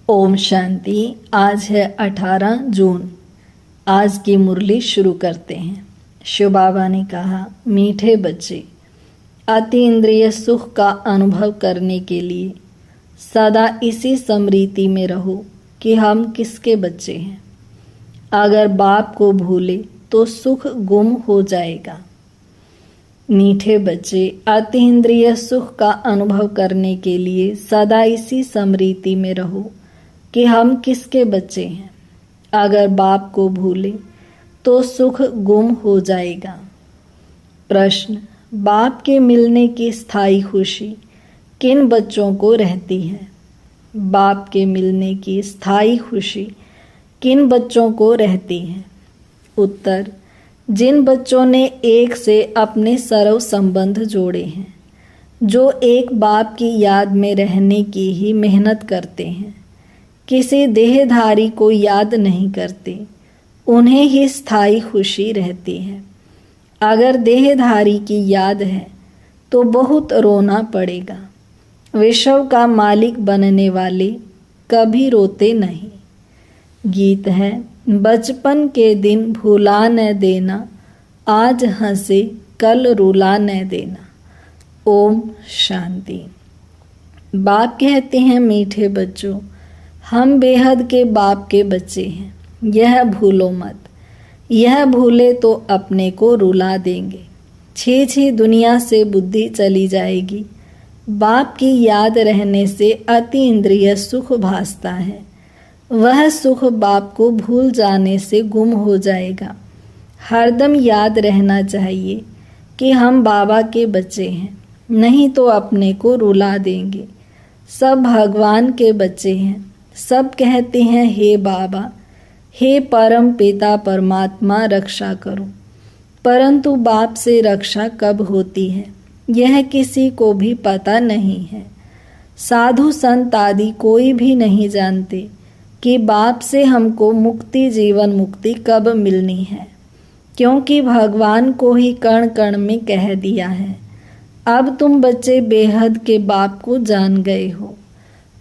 ओम शांति। आज है 18 जून। आज की मुरली शुरू करते हैं। शिव बाबा ने कहा, मीठे बच्चे, अति इंद्रिय सुख का अनुभव करने के लिए सदा इसी स्मृति में रहो कि हम किसके बच्चे हैं। अगर बाप को भूले तो सुख गुम हो जाएगा। मीठे बच्चे, अति इंद्रिय सुख का अनुभव करने के लिए सदा इसी स्मृति में रहो कि हम किसके बच्चे हैं। अगर बाप को भूले तो सुख गुम हो जाएगा। प्रश्न, बाप के मिलने की स्थायी खुशी किन बच्चों को रहती है? बाप के मिलने की स्थायी खुशी किन बच्चों को रहती है? उत्तर, जिन बच्चों ने एक से अपने सर्व संबंध जोड़े हैं, जो एक बाप की याद में रहने की ही मेहनत करते हैं, किसी देहधारी को याद नहीं करते, उन्हें ही स्थायी खुशी रहती है। अगर देहधारी की याद है तो बहुत रोना पड़ेगा। विश्व का मालिक बनने वाले कभी रोते नहीं। गीत है, बचपन के दिन भुला न देना, आज हंसे कल रुला न देना। ओम शांति। बाप कहते हैं, मीठे बच्चों, हम बेहद के बाप के बच्चे हैं, यह भूलो मत। यह भूले तो अपने को रुला देंगे। छी दुनिया से बुद्धि चली जाएगी। बाप की याद रहने से अति इंद्रिय सुख भासता है। वह सुख बाप को भूल जाने से गुम हो जाएगा। हरदम याद रहना चाहिए कि हम बाबा के बच्चे हैं, नहीं तो अपने को रुला देंगे। सब भगवान के बच्चे हैं। सब कहते हैं, हे बाबा, हे परम पिता परमात्मा, रक्षा करो। परंतु बाप से रक्षा कब होती है, यह किसी को भी पता नहीं है। साधु संत आदि कोई भी नहीं जानते कि बाप से हमको मुक्ति, जीवन मुक्ति कब मिलनी है, क्योंकि भगवान को ही कण कण में कह दिया है। अब तुम बच्चे बेहद के बाप को जान गए हो।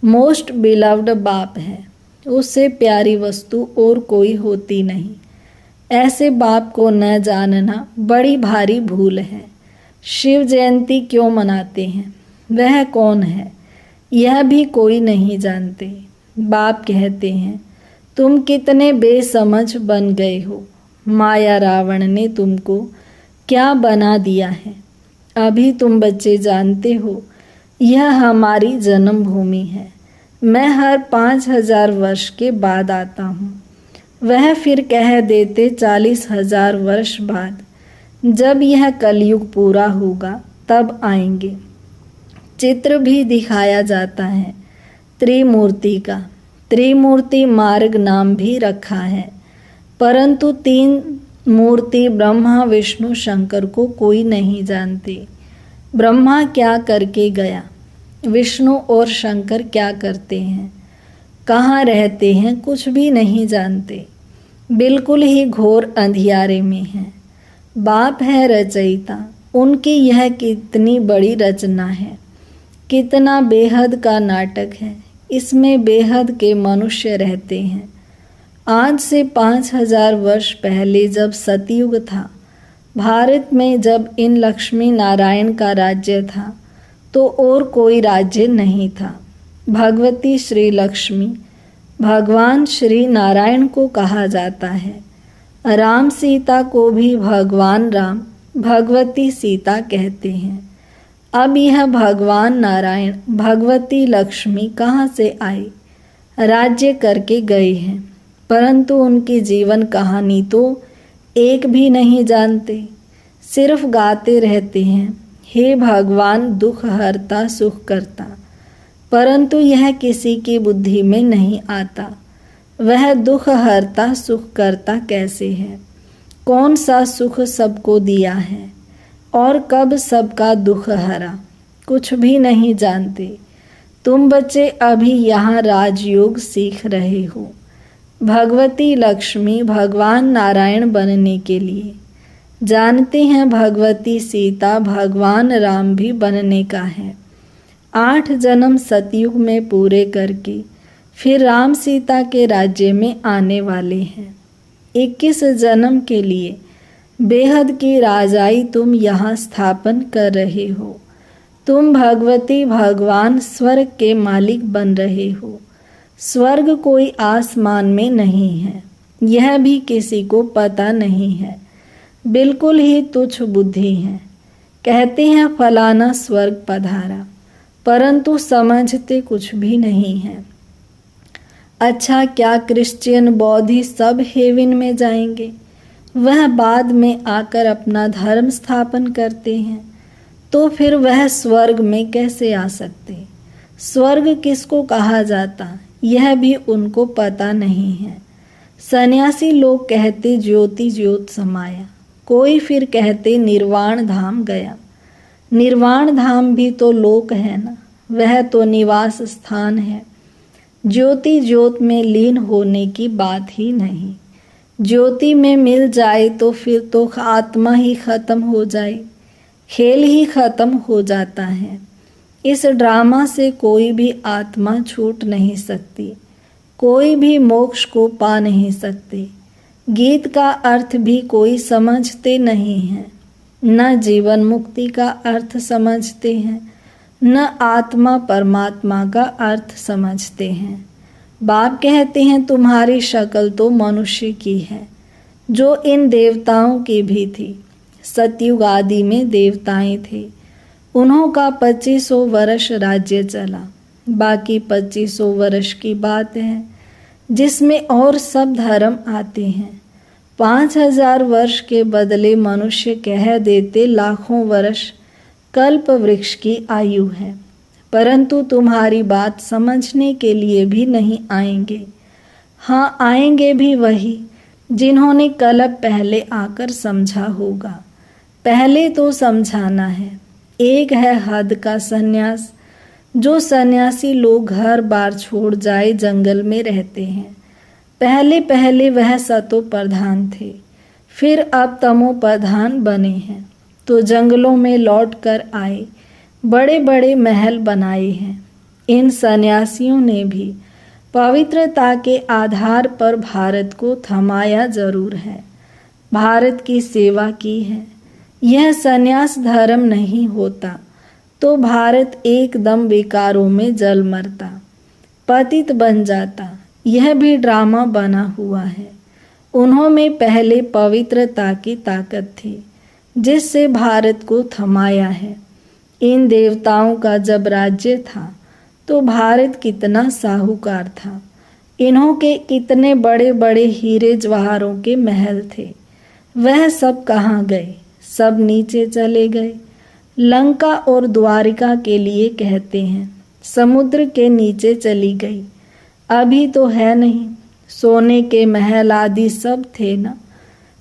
मोस्ट बिलव्ड बाप है, उससे प्यारी वस्तु और कोई होती नहीं। ऐसे बाप को न जानना बड़ी भारी भूल है। शिव जयंती क्यों मनाते हैं, वह कौन है, यह भी कोई नहीं जानते। बाप कहते हैं, तुम कितने बेसमझ बन गए हो। माया रावण ने तुमको क्या बना दिया है। अभी तुम बच्चे जानते हो, यह हमारी जन्मभूमि है। मैं हर 5000 वर्ष के बाद आता हूँ। वह फिर कह देते 40,000 वर्ष बाद, जब यह कलयुग पूरा होगा तब आएंगे। चित्र भी दिखाया जाता है त्रिमूर्ति का। त्रिमूर्ति मार्ग नाम भी रखा है, परंतु 3 मूर्ति ब्रह्मा विष्णु शंकर को कोई नहीं जानते। ब्रह्मा क्या करके गया, विष्णु और शंकर क्या करते हैं, कहाँ रहते हैं, कुछ भी नहीं जानते। बिल्कुल ही घोर अंधियारे में हैं। बाप है रचयिता, उनकी यह कितनी बड़ी रचना है, कितना बेहद का नाटक है। इसमें बेहद के मनुष्य रहते हैं। आज से 5000 वर्ष पहले जब सतयुग था, भारत में जब इन लक्ष्मी नारायण का राज्य था, तो और कोई राज्य नहीं था। भगवती श्री लक्ष्मी, भगवान श्री नारायण को कहा जाता है। राम सीता को भी भगवान राम, भगवती सीता कहते हैं। अब यह भगवान नारायण, भगवती लक्ष्मी कहाँ से आए, राज्य करके गए हैं, परंतु उनकी जीवन कहानी तो एक भी नहीं जानते। सिर्फ गाते रहते हैं, हे भगवान दुख हरता सुख करता, परंतु यह किसी की बुद्धि में नहीं आता। वह दुख हरता सुख करता कैसे है, कौन सा सुख सबको दिया है और कब सबका दुख हरा, कुछ भी नहीं जानते। तुम बच्चे अभी यहाँ राजयोग सीख रहे हो। भगवती लक्ष्मी भगवान नारायण बनने के लिए जानते हैं, भगवती सीता भगवान राम भी बनने का है। 8 जन्म सतयुग में पूरे करके फिर राम सीता के राज्य में आने वाले हैं। 21 जन्म के लिए बेहद की राजाई तुम यहाँ स्थापन कर रहे हो। तुम भगवती भगवान स्वर्ग के मालिक बन रहे हो। स्वर्ग कोई आसमान में नहीं है, यह भी किसी को पता नहीं है। बिल्कुल ही तुच्छ बुद्धि है। कहते हैं फलाना स्वर्ग पधारा, परंतु समझते कुछ भी नहीं है। अच्छा, क्या क्रिश्चियन बौद्धी सब हेवन में जाएंगे? वह बाद में आकर अपना धर्म स्थापन करते हैं, तो फिर वह स्वर्ग में कैसे आ सकते? स्वर्ग किसको कहा जाता, यह भी उनको पता नहीं है। सन्यासी लोग कहते ज्योति ज्योत समाया, कोई फिर कहते निर्वाण धाम गया। निर्वाण धाम भी तो लोक है ना, वह तो निवास स्थान है। ज्योति ज्योत में लीन होने की बात ही नहीं। ज्योति में मिल जाए तो फिर तो आत्मा ही खत्म हो जाए, खेल ही खत्म हो जाता है। इस ड्रामा से कोई भी आत्मा छूट नहीं सकती, कोई भी मोक्ष को पा नहीं सकते। गीत का अर्थ भी कोई समझते नहीं है, न जीवन मुक्ति का अर्थ समझते हैं, न आत्मा परमात्मा का अर्थ समझते हैं। बाप कहते हैं तुम्हारी शक्ल तो मनुष्य की है, जो इन देवताओं की भी थी। सतयुग आदि में देवताएं थे, उन्हों का 2500 वर्ष राज्य चला। बाकी 2500 वर्ष की बात है जिसमें और सब धर्म आते हैं। 5000 वर्ष के बदले मनुष्य कह देते लाखों वर्ष कल्प वृक्ष की आयु है, परंतु तुम्हारी बात समझने के लिए भी नहीं आएंगे। हाँ, आएंगे भी वही जिन्होंने कल्प पहले आकर समझा होगा। पहले तो समझाना है। एक है हद का सन्यास, जो सन्यासी लोग घर बार छोड़ जाए जंगल में रहते हैं। पहले पहले वह सतो प्रधान थे, फिर अब तमो प्रधान बने हैं, तो जंगलों में लौट कर आए, बड़े बड़े महल बनाए हैं। इन सन्यासियों ने भी पवित्रता के आधार पर भारत को थमाया जरूर है, भारत की सेवा की है। यह सन्यास धर्म नहीं होता तो भारत एकदम विकारों में जल मरता, पतित बन जाता। यह भी ड्रामा बना हुआ है। उन्हों में पहले पवित्रता की ताकत थी, जिससे भारत को थमाया है। इन देवताओं का जब राज्य था तो भारत कितना साहूकार था। इन्हों के कितने बड़े बड़े हीरे जवाहरों के महल थे, वह सब कहाँ गए? सब नीचे चले गए। लंका और द्वारिका के लिए कहते हैं, समुद्र के नीचे चली गई। अभी तो है नहीं। सोने के महल आदि सब थे ना।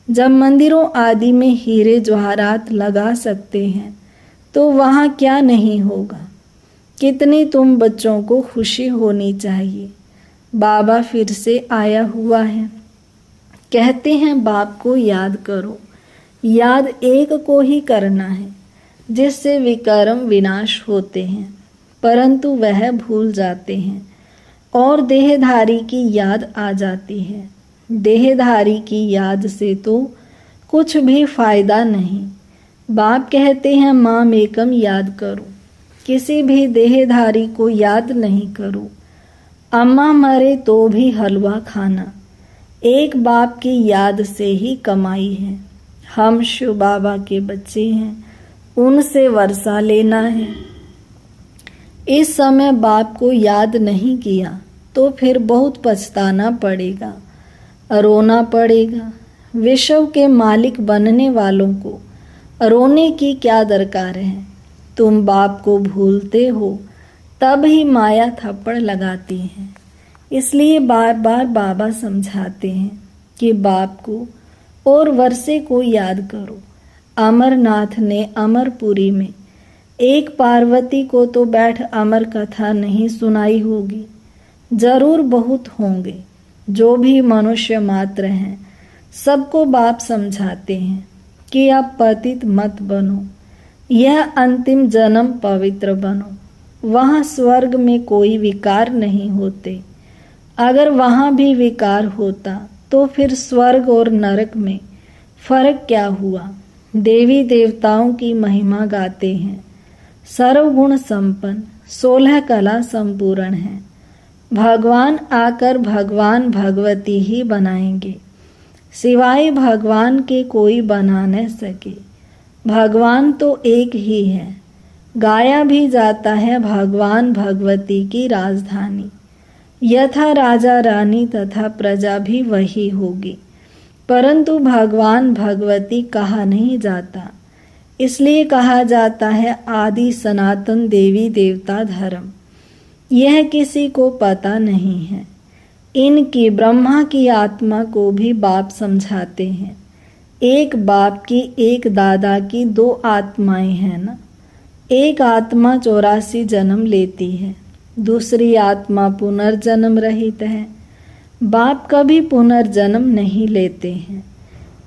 जब मंदिरों आदि में हीरे जवाहरात लगा सकते हैं तो वहाँ क्या नहीं होगा। कितनी तुम बच्चों को खुशी होनी चाहिए। बाबा फिर से आया हुआ है। कहते हैं बाप को याद करो। याद एक को ही करना है, जिससे विकर्म विनाश होते हैं, परंतु वह भूल जाते हैं और देहधारी की याद आ जाती है। देहधारी की याद से तो कुछ भी फायदा नहीं। बाप कहते हैं माम एकम याद करो, किसी भी देहधारी को याद नहीं करो। अम्मा मरे तो भी हलवा खाना, एक बाप की याद से ही कमाई है। हम शिव बाबा के बच्चे हैं, उनसे वर्षा लेना है। इस समय बाप को याद नहीं किया तो फिर बहुत पछताना पड़ेगा, रोना पड़ेगा। विश्व के मालिक बनने वालों को रोने की क्या दरकार है? तुम बाप को भूलते हो तब ही माया थप्पड़ लगाती है। इसलिए बार बार बाबा समझाते हैं कि बाप को और वर्षे को याद करो। अमरनाथ ने अमरपुरी में एक पार्वती को तो बैठ अमर कथा नहीं सुनाई होगी। जरूर बहुत होंगे। जो भी मनुष्य मात्र हैं, सबको बाप समझाते हैं कि अब पतित मत बनो, यह अंतिम जन्म पवित्र बनो। वहाँ स्वर्ग में कोई विकार नहीं होते, अगर वहाँ भी विकार होता तो फिर स्वर्ग और नरक में फर्क क्या हुआ। देवी देवताओं की महिमा गाते हैं, सर्वगुण संपन्न, 16 कला संपूर्ण है। भगवान आकर भगवान भगवती ही बनाएंगे, सिवाय भगवान के कोई बना न सके। भगवान तो एक ही है। गाया भी जाता है भगवान भगवती की राजधानी। यथा राजा रानी तथा प्रजा भी वही होगी, परंतु भगवान भगवती कहा नहीं जाता। इसलिए कहा जाता है आदि सनातन देवी देवता धर्म। यह किसी को पता नहीं है। इनकी ब्रह्मा की आत्मा को भी बाप समझाते हैं। एक बाप की, एक दादा की 2 आत्माएं हैं ना। एक आत्मा 84 जन्म लेती है, दूसरी आत्मा पुनर्जन्म रहित है। बाप कभी पुनर्जन्म नहीं लेते हैं।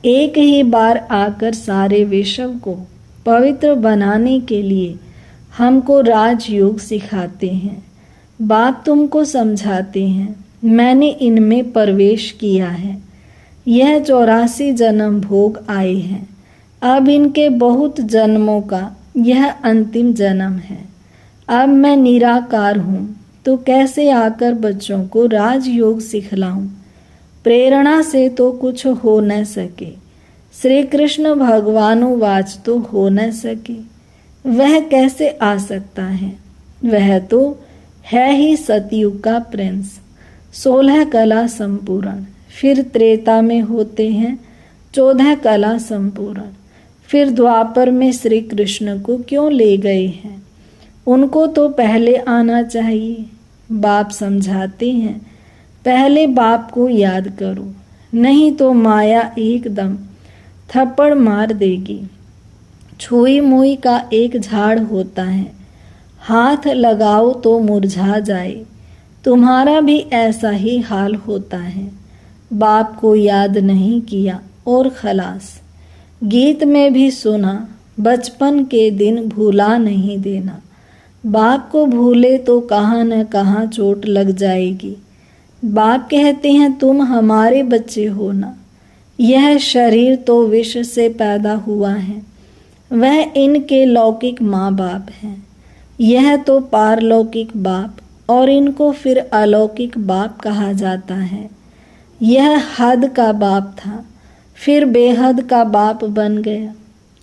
एक ही बार आकर सारे विश्व को पवित्र बनाने के लिए हमको राजयोग सिखाते हैं। बाप तुमको समझाते हैं, मैंने इनमें प्रवेश किया है। यह 84 जन्म भोग आए हैं। अब इनके बहुत जन्मों का यह अंतिम जन्म है। अब मैं निराकार हूँ, तो कैसे आकर बच्चों को राजयोग सिखलाऊं। प्रेरणा से तो कुछ हो न सके। श्री कृष्ण भगवानुवाच तो हो न सके। वह कैसे आ सकता है। वह तो है ही सतयुग का प्रिंस, 16 कला संपूर्ण। फिर त्रेता में होते हैं 14 कला संपूर्ण। फिर द्वापर में श्री कृष्ण को क्यों ले गए हैं। उनको तो पहले आना चाहिए। बाप समझाते हैं, पहले बाप को याद करो, नहीं तो माया एकदम थप्पड़ मार देगी। छुई मुई का एक झाड़ होता है, हाथ लगाओ तो मुरझा जाए। तुम्हारा भी ऐसा ही हाल होता है। बाप को याद नहीं किया और खलास। गीत में भी सुना, बचपन के दिन भूला नहीं देना। बाप को भूले तो कहाँ न कहाँ चोट लग जाएगी। बाप कहते हैं तुम हमारे बच्चे हो ना। यह शरीर तो विष से पैदा हुआ है, वह इनके लौकिक माँ बाप हैं। यह तो पारलौकिक बाप, और इनको फिर अलौकिक बाप कहा जाता है। यह हद का बाप था, फिर बेहद का बाप बन गया।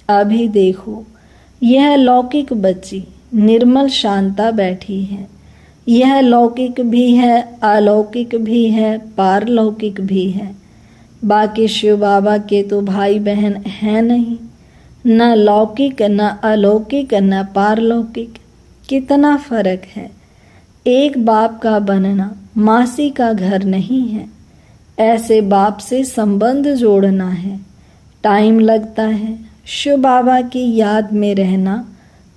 अभी देखो, यह लौकिक बच्ची निर्मल शांता बैठी है। यह लौकिक भी है, अलौकिक भी है, पारलौकिक भी है। बाकी शिव बाबा के तो भाई बहन हैं नहीं, न लौकिक न अलौकिक न पारलौकिक। कितना फर्क है। एक बाप का बनना मासी का घर नहीं है। ऐसे बाप से संबंध जोड़ना है, टाइम लगता है। शिव बाबा की याद में रहना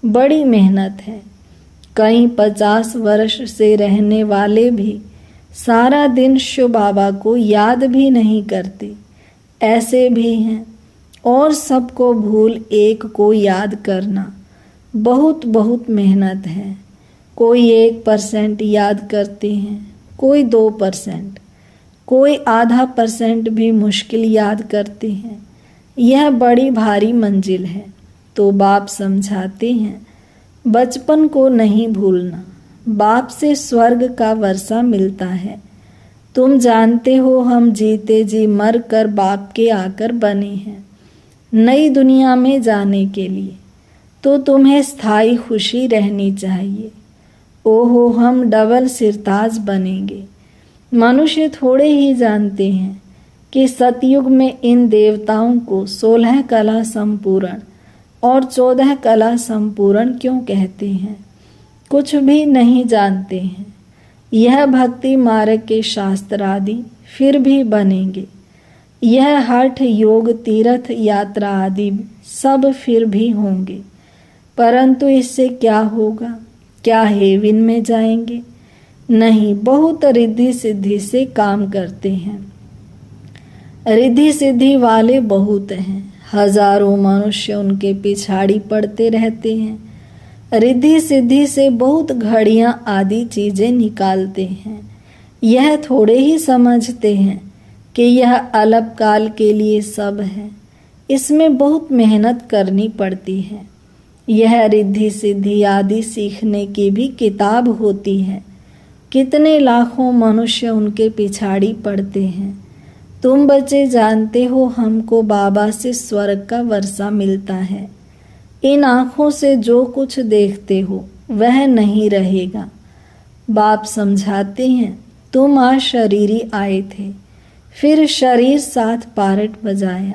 बड़ी मेहनत है। कई 50 वर्ष से रहने वाले भी सारा दिन शिव बाबा को याद भी नहीं करते, ऐसे भी हैं। और सबको भूल एक को याद करना बहुत बहुत मेहनत है। कोई 1% याद करते हैं, कोई 2%, कोई ½ % भी मुश्किल याद करते हैं। यह बड़ी भारी मंजिल है। तो बाप समझाते हैं, बचपन को नहीं भूलना। बाप से स्वर्ग का वर्षा मिलता है। तुम जानते हो हम जीते जी मर कर बाप के आकर बने हैं नई दुनिया में जाने के लिए। तो तुम्हें स्थायी खुशी रहनी चाहिए। ओहो, हम डबल सिरताज बनेंगे। मनुष्य थोड़े ही जानते हैं कि सतयुग में इन देवताओं को 16 कला संपूर्ण और 14 कला संपूर्ण क्यों कहते हैं। कुछ भी नहीं जानते हैं। यह भक्ति मार्ग के शास्त्र आदि फिर भी बनेंगे। यह हठ योग तीर्थ यात्रा आदि सब फिर भी होंगे, परंतु इससे क्या होगा। क्या हेवन में जाएंगे? नहीं, बहुत रिद्धि सिद्धि से काम करते हैं। रिद्धि सिद्धि वाले बहुत हैं, हजारों मनुष्य उनके पिछाड़ी पड़ते रहते हैं। रिद्धि सिद्धि से बहुत घड़ियां आदि चीजें निकालते हैं। यह थोड़े ही समझते हैं कि यह अल्पकाल के लिए सब है। इसमें बहुत मेहनत करनी पड़ती है। यह रिद्धि सिद्धि आदि सीखने की भी किताब होती है। कितने लाखों मनुष्य उनके पिछाड़ी पड़ते हैं। तुम बच्चे जानते हो हमको बाबा से स्वर्ग का वर्षा मिलता है। इन आँखों से जो कुछ देखते हो वह नहीं रहेगा। बाप समझाते हैं तुम आज शरीरी आए थे, फिर शरीर साथ पारट बजाया।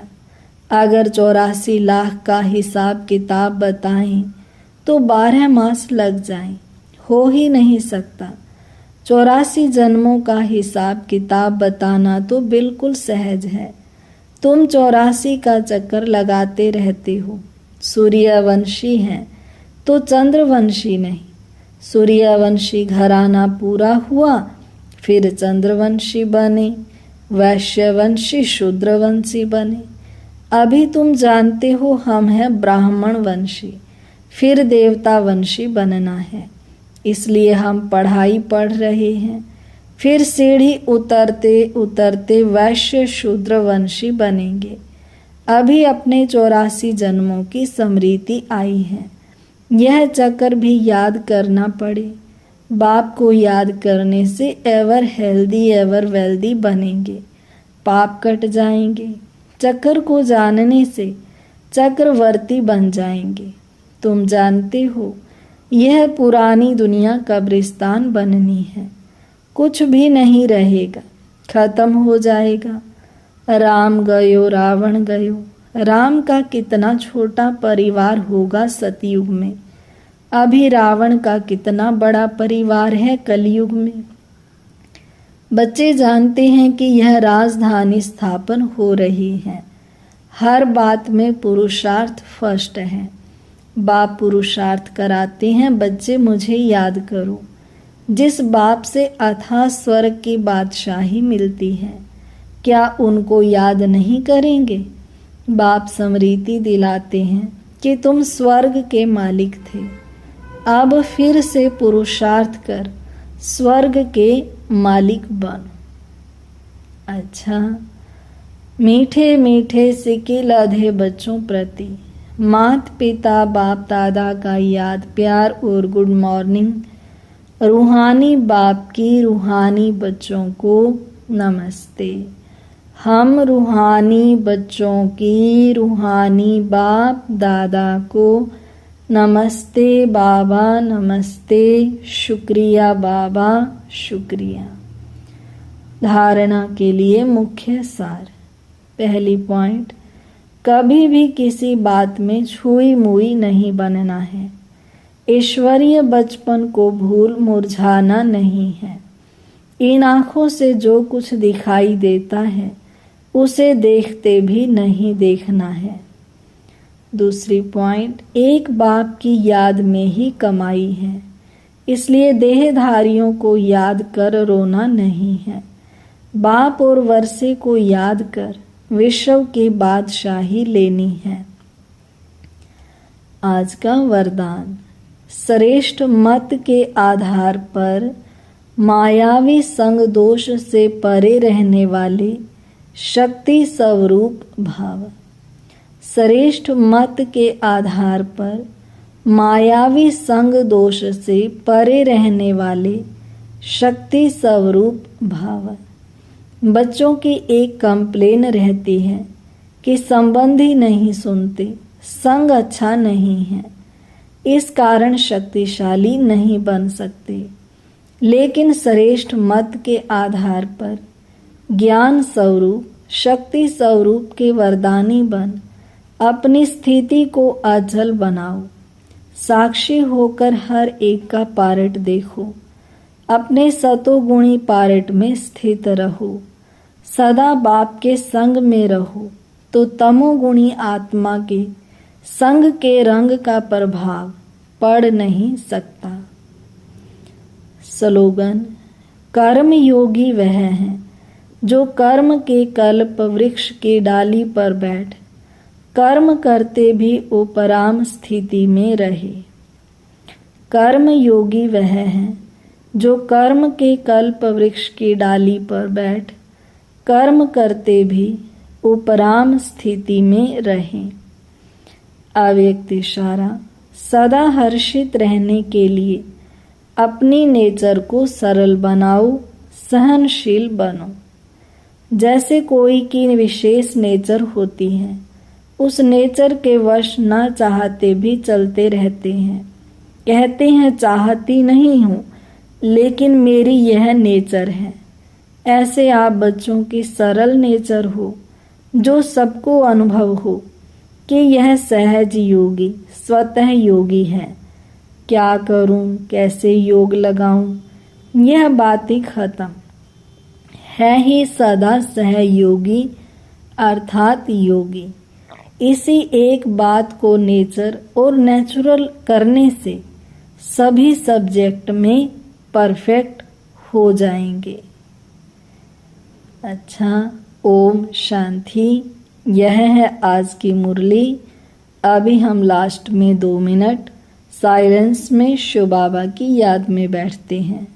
अगर 84 लाख का हिसाब किताब बताएं तो 12 मास लग जाएं, हो ही नहीं सकता। 84 जन्मों का हिसाब किताब बताना तो बिल्कुल सहज है। तुम 84 का चक्कर लगाते रहते हो। सूर्यवंशी हैं तो चंद्रवंशी नहीं। सूर्यवंशी घराना पूरा हुआ, फिर चंद्रवंशी बने, वैश्यवंशी शूद्रवंशी बने। अभी तुम जानते हो हम हैं ब्राह्मण वंशी, फिर देवता वंशी बनना है। इसलिए हम पढ़ाई पढ़ रहे हैं, फिर सीढ़ी उतरते उतरते वैश्य शूद्र वंशी बनेंगे। अभी अपने 84 जन्मों की स्मृति आई है। यह चक्कर भी याद करना पड़े। बाप को याद करने से एवर हेल्दी एवर वेल्दी बनेंगे, पाप कट जाएंगे। चक्कर को जानने से चक्रवर्ती बन जाएंगे। तुम जानते हो यह पुरानी दुनिया कब्रिस्तान बननी है। कुछ भी नहीं रहेगा, खत्म हो जाएगा। राम गयो रावण गयो। राम का कितना छोटा परिवार होगा सतयुग में, अभी रावण का कितना बड़ा परिवार है कलयुग में। बच्चे जानते हैं कि यह राजधानी स्थापन हो रही है। हर बात में पुरुषार्थ फर्स्ट है। बाप पुरुषार्थ कराते हैं, बच्चे मुझे याद करो। जिस बाप से अथाह स्वर्ग की बादशाही मिलती है, क्या उनको याद नहीं करेंगे? बाप स्मृति दिलाते हैं कि तुम स्वर्ग के मालिक थे, अब फिर से पुरुषार्थ कर स्वर्ग के मालिक बन। अच्छा, मीठे मीठे सिक्के लधे बच्चों प्रति माता पिता बाप दादा का याद प्यार और गुड मॉर्निंग। रूहानी बाप की रूहानी बच्चों को नमस्ते। हम रूहानी बच्चों की रूहानी बाप दादा को नमस्ते बाबा, नमस्ते, शुक्रिया बाबा, शुक्रिया। धारणा के लिए मुख्य सार। पहली पॉइंट, कभी भी किसी बात में छुई मुई नहीं बनना है। ईश्वरीय बचपन को भूल मुरझाना नहीं है। इन आँखों से जो कुछ दिखाई देता है उसे देखते भी नहीं देखना है। दूसरी पॉइंट, एक बाप की याद में ही कमाई है, इसलिए देहधारियों को याद कर रोना नहीं है। बाप और वर्षे को याद कर विश्व की बादशाही लेनी है। आज का वरदान, श्रेष्ठ मत के आधार पर मायावी संग दोष से परे रहने वाले शक्ति स्वरूप भाव। श्रेष्ठ मत के आधार पर मायावी संग दोष से परे रहने वाले शक्ति स्वरूप भाव। बच्चों की एक कंप्लेन रहती है कि संबंधी नहीं सुनते, संग अच्छा नहीं है, इस कारण शक्तिशाली नहीं बन सकते। लेकिन श्रेष्ठ मत के आधार पर ज्ञान स्वरूप शक्ति स्वरूप के वरदानी बन अपनी स्थिति को अचल बनाओ। साक्षी होकर हर एक का पारट देखो, अपने सतोगुणी पारट में स्थित रहो। सदा बाप के संग में रहो तो तमोगुणी आत्मा के संग के रंग का प्रभाव पड़ नहीं सकता। स्लोगन, कर्म योगी वह है जो कर्म के कल्प वृक्ष की डाली पर बैठ कर्म करते भी उपराम स्थिति में रहे। कर्म योगी वह है जो कर्म के कल्प वृक्ष की डाली पर बैठ कर्म करते भी उपराम स्थिति में रहें। अव्यक्त इशारा, सदा हर्षित रहने के लिए अपनी नेचर को सरल बनाओ, सहनशील बनो। जैसे कोई की विशेष नेचर होती है, उस नेचर के वश न चाहते भी चलते रहते हैं। कहते हैं चाहती नहीं हूँ, लेकिन मेरी यह नेचर है। ऐसे आप बच्चों की सरल नेचर हो, जो सबको अनुभव हो कि यह सहज योगी स्वतः योगी है। क्या करूं, कैसे योग लगाऊं, यह बात ही खत्म है ही सदा सहयोगी अर्थात योगी। इसी एक बात को नेचर और नेचुरल करने से सभी सब्जेक्ट में परफेक्ट हो जाएंगे। अच्छा, ओम शांति। यह है आज की मुरली। अभी हम लास्ट में 2 मिनट साइलेंस में शिव बाबा की याद में बैठते हैं।